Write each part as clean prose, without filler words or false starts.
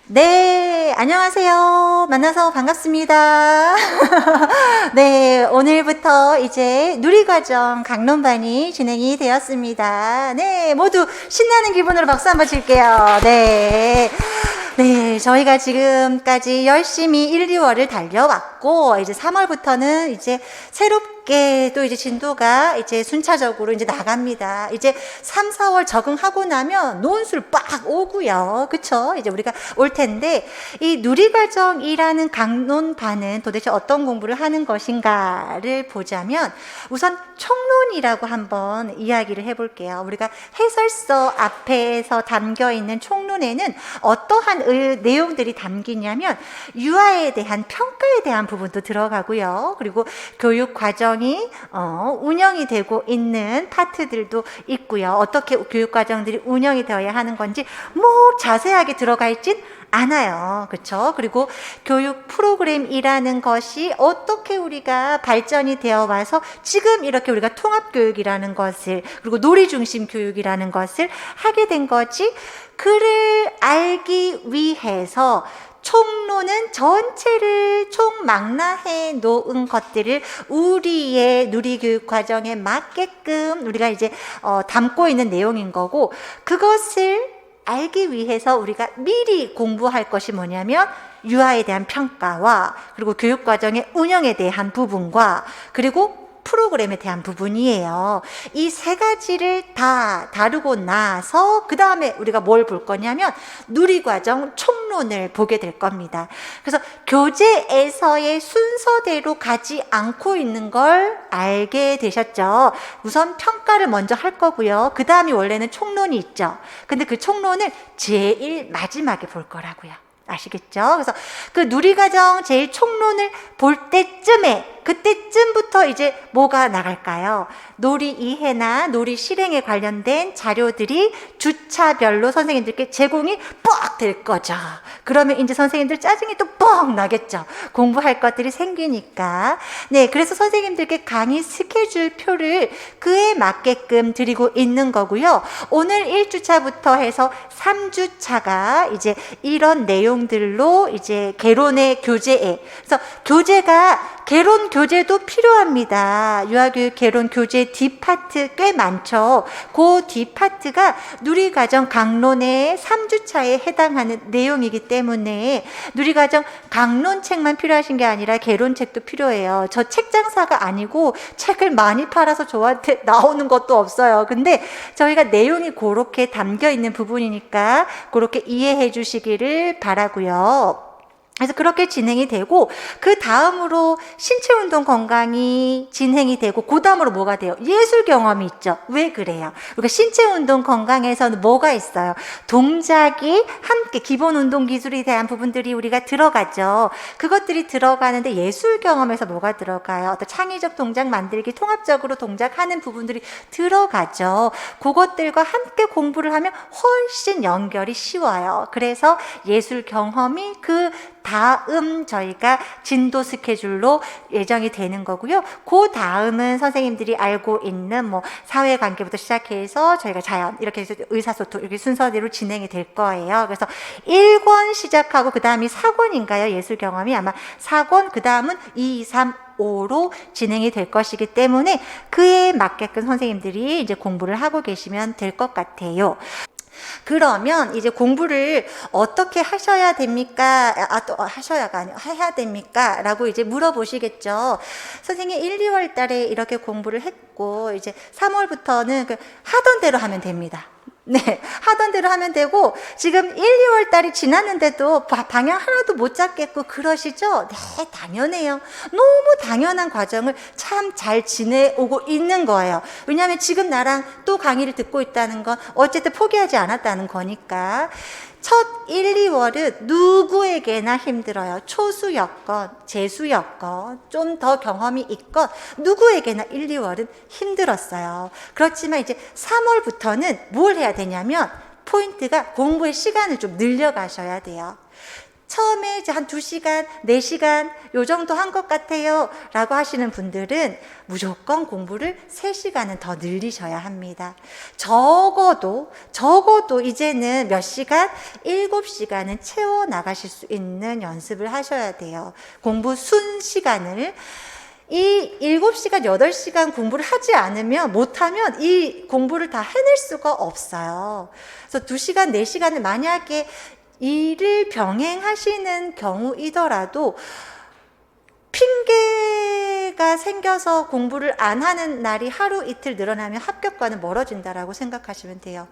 네, 안녕하세요. 만나서 반갑습니다. 네, 오늘부터 이제 누리과정 강론반이 진행이 되었습니다. 네, 모두 신나는 기분으로 박수 한번 칠게요. 네. 네, 저희가 지금까지 열심히 1, 2월을 달려왔고, 이제 3월부터는 이제 새롭게 또 이제 진도가 이제 순차적으로 이제 나갑니다. 이제 3, 4월 적응하고 나면 논술 빡 오고요. 그쵸? 이제 우리가 올 텐데, 이 누리과정이라는 강론반은 도대체 어떤 공부를 하는 것인가를 보자면, 우선 총론이라고 한번 이야기를 해볼게요. 우리가 해설서 앞에서 담겨 있는 총론에는 어떠한 내용들이 담기냐면 유아에 대한 평가에 대한 부분도 들어가고요. 그리고 교육 과정이 운영이 되고 있는 파트들도 있고요. 어떻게 교육 과정들이 운영이 되어야 하는 건지 뭐 자세하게 들어가 있진 않아요. 그렇죠? 그리고 교육 프로그램이라는 것이 어떻게 우리가 발전이 되어 와서 지금 이렇게 우리가 통합교육이라는 것을, 그리고 놀이중심 교육이라는 것을 하게 된 거지, 그를 알기 위해서 총론은 전체를 총망라해 놓은 것들을 우리의 누리교육 과정에 맞게끔 우리가 이제 담고 있는 내용인 거고, 그것을 알기 위해서 우리가 미리 공부할 것이 뭐냐면 유아에 대한 평가와, 그리고 교육과정의 운영에 대한 부분과, 그리고 프로그램에 대한 부분이에요. 이 세 가지를 다 다루고 나서 그 다음에 우리가 뭘 볼 거냐면 누리과정 총론을 보게 될 겁니다. 그래서 교재에서의 순서대로 가지 않고 있는 걸 알게 되셨죠. 우선 평가를 먼저 할 거고요. 그 다음이 원래는 총론이 있죠. 근데 그 총론을 제일 마지막에 볼 거라고요. 아시겠죠? 그래서 그 누리과정 제일 총론을 볼 때쯤에, 그때쯤부터 이제 뭐가 나갈까요? 놀이 이해나 놀이 실행에 관련된 자료들이 주차별로 선생님들께 제공이 뻑 될 거죠. 그러면 이제 선생님들 짜증이 또 뻑 나겠죠. 공부할 것들이 생기니까. 네, 그래서 선생님들께 강의 스케줄 표를 그에 맞게끔 드리고 있는 거고요. 오늘 1주차부터 해서 3주차가 이제 이런 내용들로 이제 개론의 교재에, 그래서 교재가 개론 교재도 필요합니다. 유아교육 개론 교재 뒷파트 꽤 많죠. 그 뒷파트가 누리과정 강론의 3주차에 해당하는 내용이기 때문에 누리과정 강론책만 필요하신 게 아니라 개론책도 필요해요. 저 책 장사가 아니고 책을 많이 팔아서 저한테 나오는 것도 없어요. 근데 저희가 내용이 그렇게 담겨 있는 부분이니까 그렇게 이해해 주시기를 바라고요. 그래서 그렇게 진행이 되고, 그 다음으로 신체운동 건강이 진행이 되고, 그 다음으로 뭐가 돼요? 예술 경험이 있죠. 왜 그래요? 우리가 신체운동 건강에서는 뭐가 있어요? 동작이 함께 기본 운동 기술에 대한 부분들이 우리가 들어가죠. 그것들이 들어가는데 예술 경험에서 뭐가 들어가요? 어떤 창의적 동작 만들기, 통합적으로 동작하는 부분들이 들어가죠. 그것들과 함께 공부를 하면 훨씬 연결이 쉬워요. 그래서 예술 경험이 그 다음 저희가 진도 스케줄로 예정이 되는 거고요. 그 다음은 선생님들이 알고 있는 뭐 사회관계부터 시작해서 저희가 자연, 이렇게 해서 의사소통, 이렇게 순서대로 진행이 될 거예요. 그래서 1권 시작하고 그 다음이 4권인가요? 예술 경험이 아마 4권, 그 다음은 2, 3, 5로 진행이 될 것이기 때문에 그에 맞게끔 선생님들이 이제 공부를 하고 계시면 될 것 같아요. 그러면 이제 공부를 어떻게 하셔야 됩니까? 하셔야가 아니고 해야 됩니까? 라고 이제 물어보시겠죠. 선생님 1, 2월 달에 이렇게 공부를 했고 이제 3월부터는 하던 대로 하면 됩니다. 네, 하던 대로 하면 되고, 지금 1, 2월 달이 지났는데도 방향 하나도 못 잡겠고 그러시죠? 네, 당연해요. 너무 당연한 과정을 참 잘 지내오고 있는 거예요. 왜냐하면 지금 나랑 또 강의를 듣고 있다는 건 어쨌든 포기하지 않았다는 거니까. 첫 1, 2월은 누구에게나 힘들어요. 초수였건 재수였건 좀 더 경험이 있건 누구에게나 1, 2월은 힘들었어요. 그렇지만 이제 3월부터는 뭘 해야 되냐면 포인트가 공부의 시간을 좀 늘려가셔야 돼요. 처음에 이제 한 2시간, 4시간 요 정도 한 것 같아요 라고 하시는 분들은 무조건 공부를 3시간은 더 늘리셔야 합니다. 적어도 이제는 몇 시간? 7시간은 채워 나가실 수 있는 연습을 하셔야 돼요. 공부 순 시간을. 이 7시간, 8시간 공부를 하지 않으면, 못하면 이 공부를 다 해낼 수가 없어요. 그래서 2시간, 4시간을 만약에 일을 병행하시는 경우이더라도 핑계가 생겨서 공부를 안 하는 날이 하루 이틀 늘어나면 합격과는 멀어진다라고 생각하시면 돼요.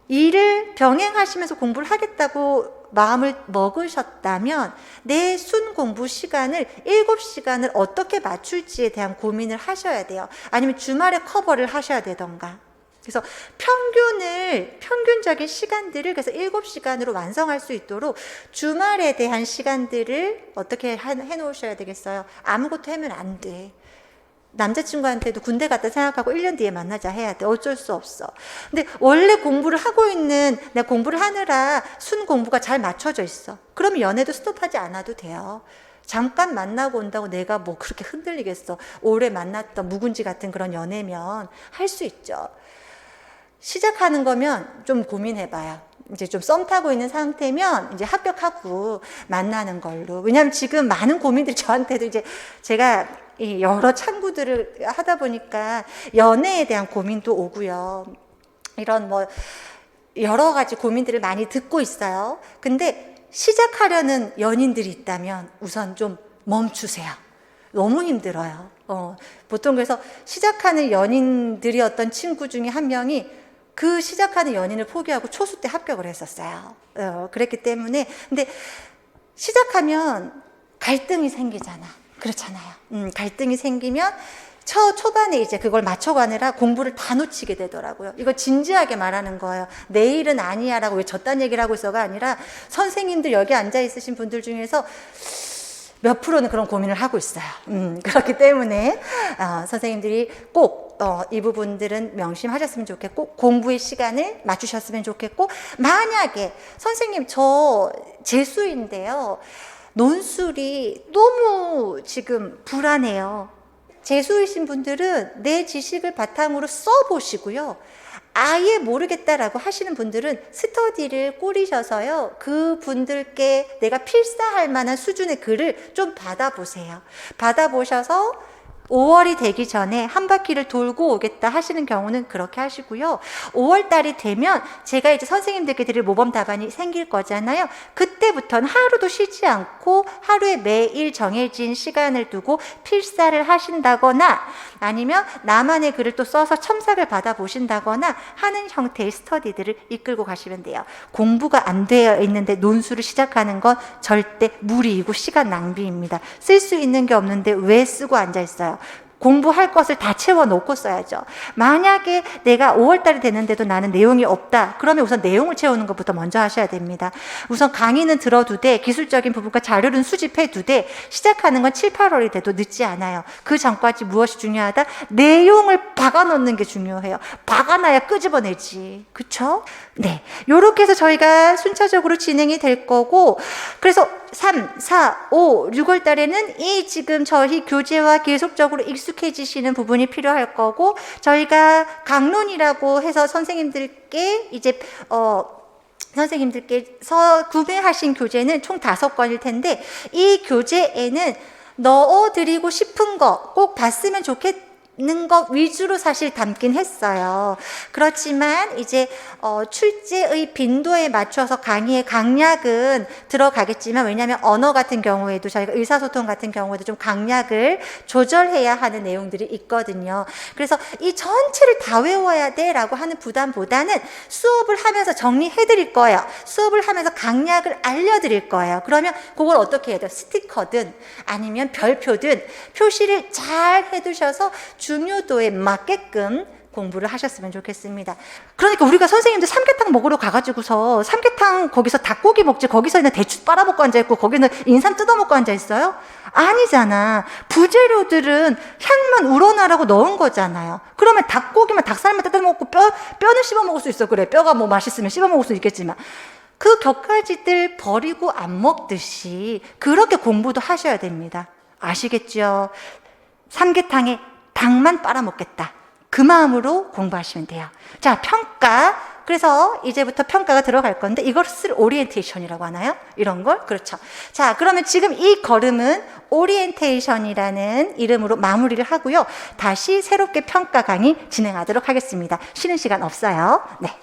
일을 병행하시면서 공부를 하겠다고 마음을 먹으셨다면 내 순 공부 시간을 7시간을 어떻게 맞출지에 대한 고민을 하셔야 돼요. 아니면 주말에 커버를 하셔야 되던가. 그래서 평균적인 시간들을 그래서 7시간으로 완성할 수 있도록 주말에 대한 시간들을 어떻게 해놓으셔야 되겠어요? 아무것도 하면 안 돼. 남자친구한테도 군대 갔다 생각하고 1년 뒤에 만나자 해야 돼. 어쩔 수 없어. 근데 원래 공부를 하고 있는, 내가 공부를 하느라 순 공부가 잘 맞춰져 있어. 그러면 연애도 스톱하지 않아도 돼요. 잠깐 만나고 온다고 내가 뭐 그렇게 흔들리겠어. 오래 만났던 묵은지 같은 그런 연애면 할 수 있죠. 시작하는 거면 좀 고민해봐요. 이제 좀 썸 타고 있는 상태면 이제 합격하고 만나는 걸로. 왜냐하면 지금 많은 고민들이 저한테도 이제 제가 이 여러 창구들을 하다 보니까 연애에 대한 고민도 오고요. 이런 뭐 여러 가지 고민들을 많이 듣고 있어요. 근데 시작하려는 연인들이 있다면 우선 좀 멈추세요. 너무 힘들어요. 보통 그래서 시작하는 연인들이 어떤 친구 중에 한 명이 그 시작하는 연인을 포기하고 초수 때 합격을 했었어요. 그랬기 때문에. 근데 시작하면 갈등이 생기잖아. 그렇잖아요. 갈등이 생기면 초반에 이제 그걸 맞춰가느라 공부를 다 놓치게 되더라고요. 이거 진지하게 말하는 거예요. 내일은 아니야 라고 왜 저딴 얘기를 하고 있어가 아니라 선생님들 여기 앉아 있으신 분들 중에서 몇 프로는 그런 고민을 하고 있어요. 그렇기 때문에 선생님들이 꼭 이 부분들은 명심하셨으면 좋겠고 공부의 시간을 맞추셨으면 좋겠고 만약에 선생님 저 재수인데요. 논술이 너무 지금 불안해요. 재수이신 분들은 내 지식을 바탕으로 써보시고요. 아예 모르겠다라고 하시는 분들은 스터디를 꾸리셔서요. 그 분들께 내가 필사할 만한 수준의 글을 좀 받아보세요. 받아보셔서 5월이 되기 전에 한 바퀴를 돌고 오겠다 하시는 경우는 그렇게 하시고요. 5월 달이 되면 제가 이제 선생님들께 드릴 모범 답안이 생길 거잖아요. 그때부터는 하루도 쉬지 않고 하루에 매일 정해진 시간을 두고 필사를 하신다거나 아니면 나만의 글을 또 써서 첨삭을 받아보신다거나 하는 형태의 스터디들을 이끌고 가시면 돼요. 공부가 안 되어 있는데 논술을 시작하는 건 절대 무리이고 시간 낭비입니다. 쓸 수 있는 게 없는데 왜 쓰고 앉아 있어요? 공부할 것을 다 채워놓고 써야죠. 만약에 내가 5월달이 됐는데도 나는 내용이 없다. 그러면 우선 내용을 채우는 것부터 먼저 하셔야 됩니다. 우선 강의는 들어두되 기술적인 부분과 자료는 수집해두되 시작하는 건 7, 8월이 돼도 늦지 않아요. 그 전까지 무엇이 중요하다? 내용을 박아놓는 게 중요해요. 박아놔야 끄집어내지. 그쵸? 네. 요렇게 해서 저희가 순차적으로 진행이 될 거고 그래서 3, 4, 5, 6월 달에는 이 지금 저희 교재와 계속적으로 익숙해지시는 부분이 필요할 거고 저희가 강론이라고 해서 선생님들께 이제 선생님들께서 구매하신 교재는 총 5권일 텐데 이 교재에는 넣어드리고 싶은 거 꼭 봤으면 좋겠는 것 위주로 사실 담긴 했어요. 그렇지만 이제 출제의 빈도에 맞춰서 강의의 강약은 들어가겠지만 왜냐하면 언어 같은 경우에도 저희가 의사소통 같은 경우에도 좀 강약을 조절해야 하는 내용들이 있거든요. 그래서 이 전체를 다 외워야 돼 라고 하는 부담보다는 수업을 하면서 정리해 드릴 거예요. 수업을 하면서 강약을 알려드릴 거예요. 그러면 그걸 어떻게 해야 돼요? 스티커든 아니면 별표든 표시를 잘 해두셔서 중요도에 맞게끔 공부를 하셨으면 좋겠습니다. 그러니까 우리가 선생님들 삼계탕 먹으러 가가지고서 삼계탕 거기서 닭고기 먹지 거기서는 대추 빨아먹고 앉아있고 거기는 인삼 뜯어먹고 앉아있어요? 아니잖아. 부재료들은 향만 우러나라고 넣은 거잖아요. 그러면 닭고기만 닭살만 뜯어먹고 뼈는 씹어먹을 수 있어. 그래 뼈가 뭐 맛있으면 씹어먹을 수 있겠지만 그 격가지들 버리고 안 먹듯이 그렇게 공부도 하셔야 됩니다. 아시겠죠? 삼계탕에 닭만 빨아먹겠다. 그 마음으로 공부하시면 돼요. 자, 평가. 그래서 이제부터 평가가 들어갈 건데 이것을 오리엔테이션이라고 하나요? 이런 걸? 그렇죠. 자, 그러면 지금 이 걸음은 오리엔테이션이라는 이름으로 마무리를 하고요. 다시 새롭게 평가 강의 진행하도록 하겠습니다. 쉬는 시간 없어요. 네.